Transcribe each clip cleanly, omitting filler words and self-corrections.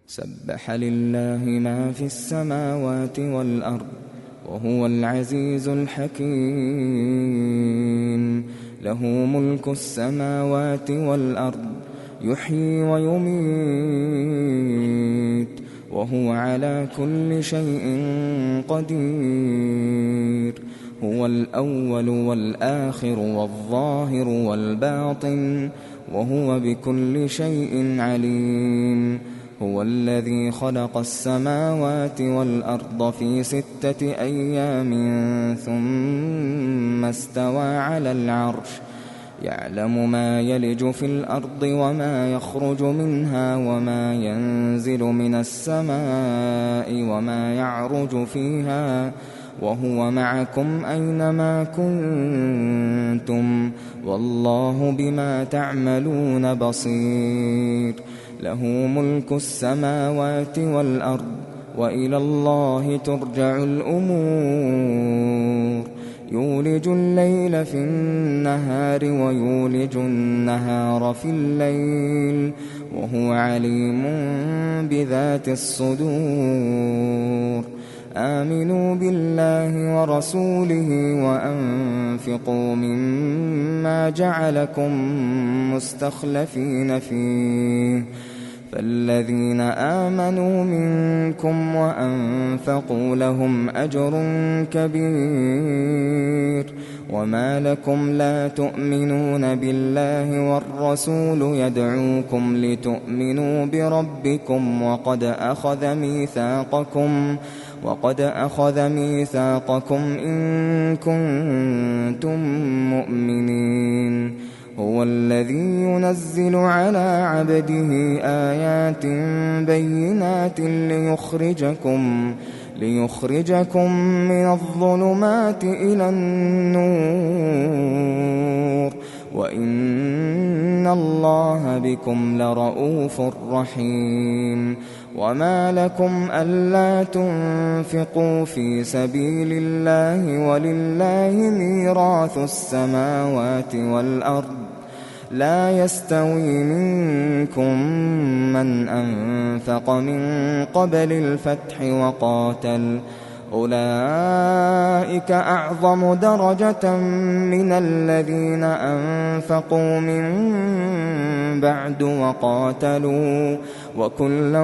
سبح لله ما في السماوات والأرض وهو العزيز الحكيم. له ملك السماوات والأرض يحيي ويميت وهو على كل شيء قدير. هو الأول والآخر والظاهر والباطن وهو بكل شيء عليم. هو الذي خلق السماوات والأرض في 6 أيام ثم استوى على العرش يعلم ما يلج في الأرض وما يخرج منها وما ينزل من السماء وما يعرج فيها وهو معكم أينما كنتم والله بما تعملون بصير. له ملك السماوات والأرض وإلى الله ترجع الأمور. يولج الليل في النهار ويولج النهار في الليل وهو عليم بذات الصدور. آمنوا بالله ورسوله وأنفقوا مما جعلكم مستخلفين فيه. فالذين آمنوا منكم وأنفقوا لهم أجر كبير. وما لكم لا تؤمنون بالله والرسول يدعوكم لتؤمنوا بربكم وقد أخذ ميثاقكم إن كنتم مؤمنين. هو الذي ينزل على عبده آيات بينات ليخرجكم من الظلمات إلى النور وإن الله بكم لرءوف رحيم. وما لكم ألا تنفقوا في سبيل الله ولله ميراث السماوات والأرض لا يستوي منكم من أنفق من قبل الفتح وقاتل أولئك أعظم درجة من الذين أنفقوا من بعد وقاتلوا وكلا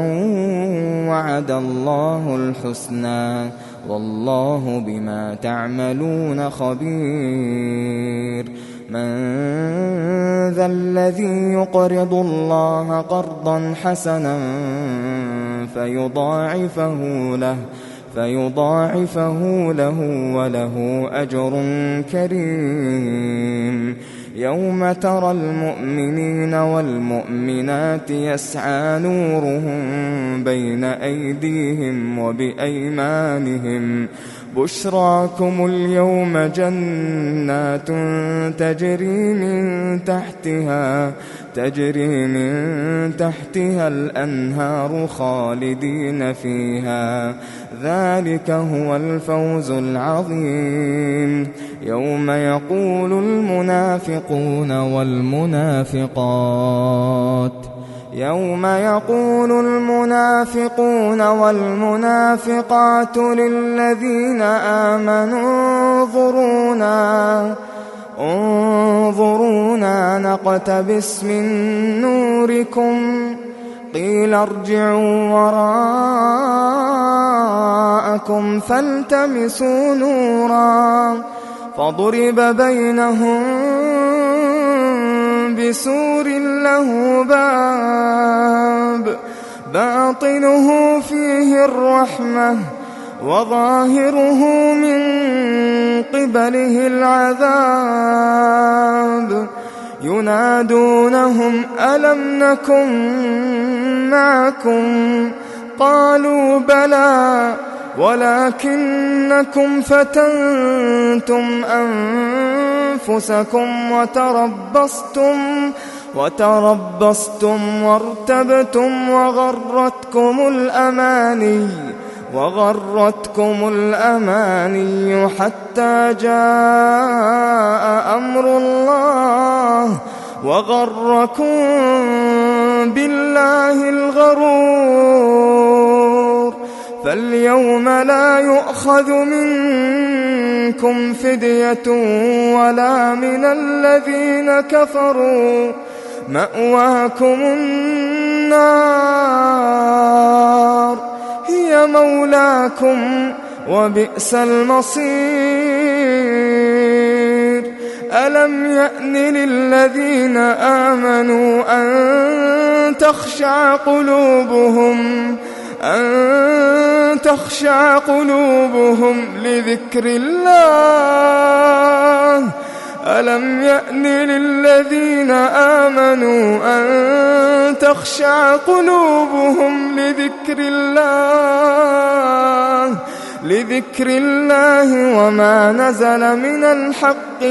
وعد الله الحسنى والله بما تعملون خبير. من ذا الذي يقرض الله قرضا حسنا فيضاعفه له وله أجر كريم. يوم ترى المؤمنين والمؤمنات يسعى نورهم بين أيديهم وبأيمانهم بشراكم اليوم جنات تجري من تحتها الأنهار خالدين فيها ذلك هو الفوز العظيم. يوم يقول المنافقون والمنافقات للذين آمنوا انظرونا نقتبس من نوركم قيل ارجعوا وراءكم فالتمسوا نورا فضرب بينهم بسور له باب باطنه فيه الرحمة وظاهره من قبله العذاب ينادونهم ألم نكن معكم قالوا بلى ولكنكم فتنتم أنفسكم وتربصتم وارتبتم وغرتكم الأماني حتى جاء أمر الله وغركم بالله الغرور فاليوم لا يؤخذ منكم فدية ولا من الذين كفروا، مأواكم النار هي مولاكم وبئس المصير. ألم يأن للذين آمنوا أن تخشع قلوبهم لذكر الله. ألم يأن للذين آمنوا أن تخشع قلوبهم لذكر الله وما نزل من الحق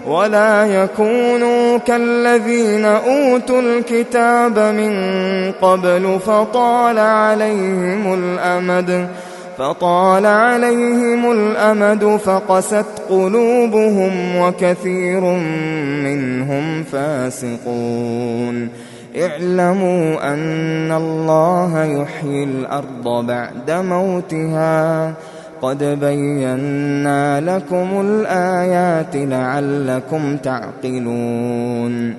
ولا يكونوا كالذين أوتوا الكتاب من قبل فطال عليهم الأمد فقست قلوبهم وكثير منهم فاسقون. اعلموا أن الله يحيي الأرض بعد موتها قد بينا لكم الآيات لعلكم تعقلون.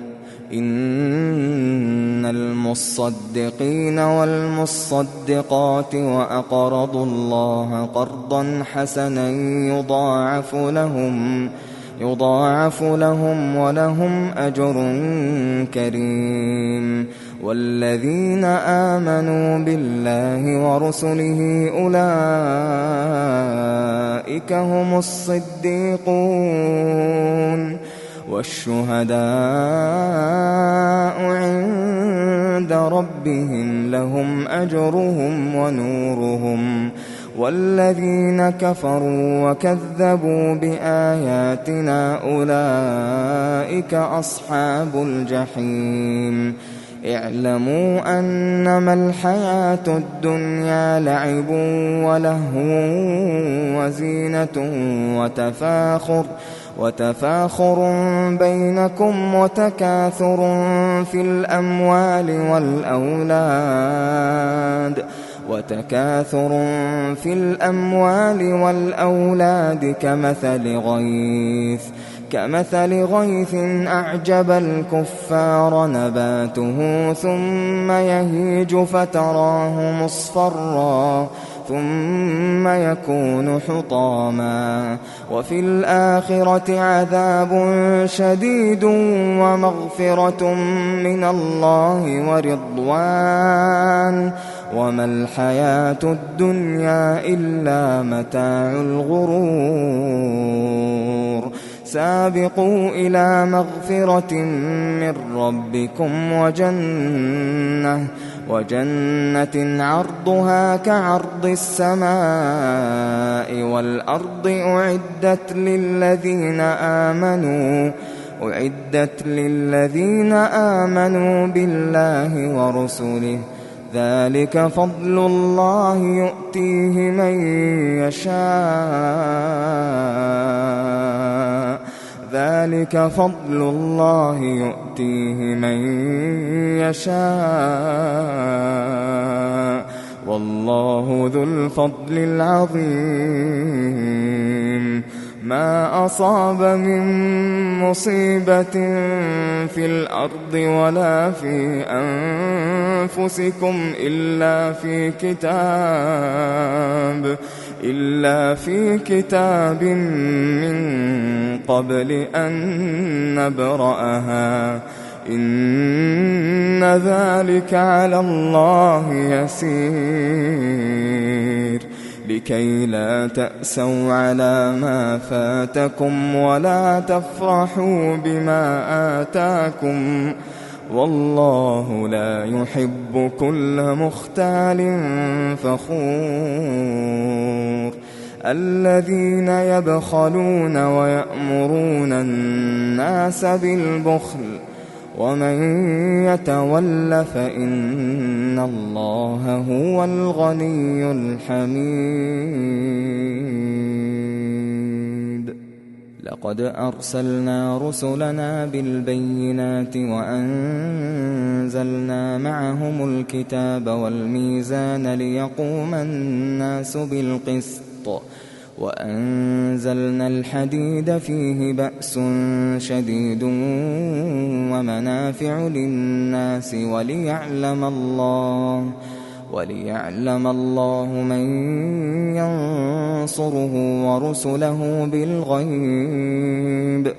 إن المصدقين والمصدقات وأقرضوا الله قرضا حسنا يضاعف لهم ولهم أجر كريم. والذين آمنوا بالله ورسله أولئك هم الصديقون والشهداء عند ربهم لهم أجرهم ونورهم. والذين كفروا وكذبوا بآياتنا أولئك أصحاب الجحيم. اعلموا أنما الحياة الدنيا لعب ولهو وزينة وتفاخر بينكم وتكاثر في الأموال والأولاد كمثل غيث أعجب الكفار نباته ثم يهيج فتراه مصفرا ثم يكون حطاما وفي الآخرة عذاب شديد ومغفرة من الله ورضوان وما الحياة الدنيا إلا متاع الغرور. سابقوا إلى مغفرة من ربكم وجنة عرضها كعرض السماء والأرض أعدت للذين آمنوا بالله ورسله. ذلك فضل الله يؤتيه من يشاء والله ذو الفضل العظيم. ما أصاب من مصيبة في الأرض ولا في أنفسكم إلا في كتاب من قبل أن نبرأها إن ذلك على الله يسير. لكي لا تأسوا على ما فاتكم ولا تفرحوا بما آتاكم والله لا يحب كل مختال فخور. الذين يبخلون ويأمرون الناس بالبخل ومن يتول فإن الله هو الغني الحميد. لقد أرسلنا رسلنا بالبينات وأنزلنا معهم الكتاب والميزان ليقوم الناس بالقسط وأنزلنا الحديد فيه بأس شديد ومنافع للناس وليعلم الله من ينصره ورسله بالغيب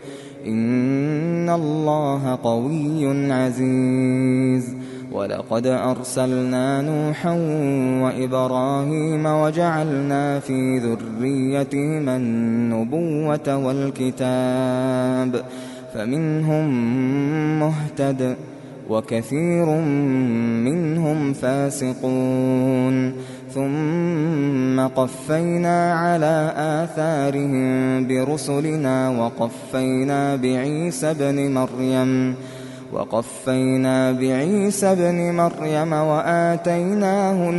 إن الله قوي عزيز. ولقد أرسلنا نوحا وإبراهيم وجعلنا في ذريتهما النبوة والكتاب فمنهم مهتد وكثير منهم فاسقون ثم قفينا على آثارهم برسلنا وقفينا بعيسى ابن مريم وآتيناه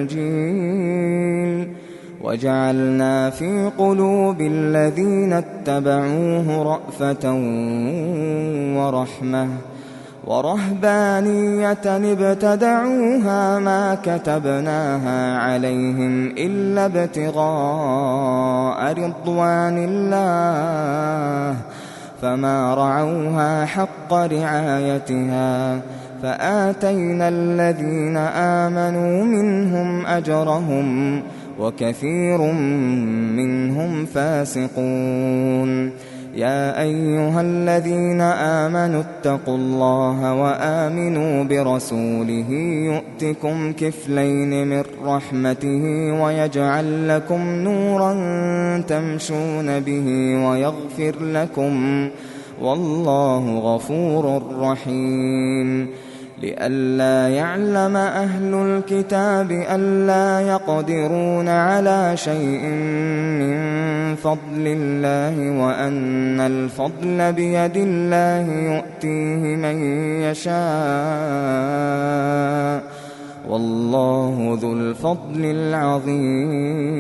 الإنجيل وجعلنا في قلوب الذين اتبعوه رأفة ورحمة ورهبانية ابتدعوها ما كتبناها عليهم إلا ابتغاء رضوان الله فما رعوها حق رعايتها فآتينا الذين آمنوا منهم أجرهم وكثير منهم فاسقون. يا أيها الذين آمنوا اتقوا الله وآمنوا برسوله يؤتكم كفلين من رحمته ويجعل لكم نورا تمشون به ويغفر لكم والله غفور رحيم. لئلا يعلم أهل الكتاب ألا يقدرون على شيء من فضل الله وأن الفضل بيد الله يؤتيه من يشاء والله ذو الفضل العظيم.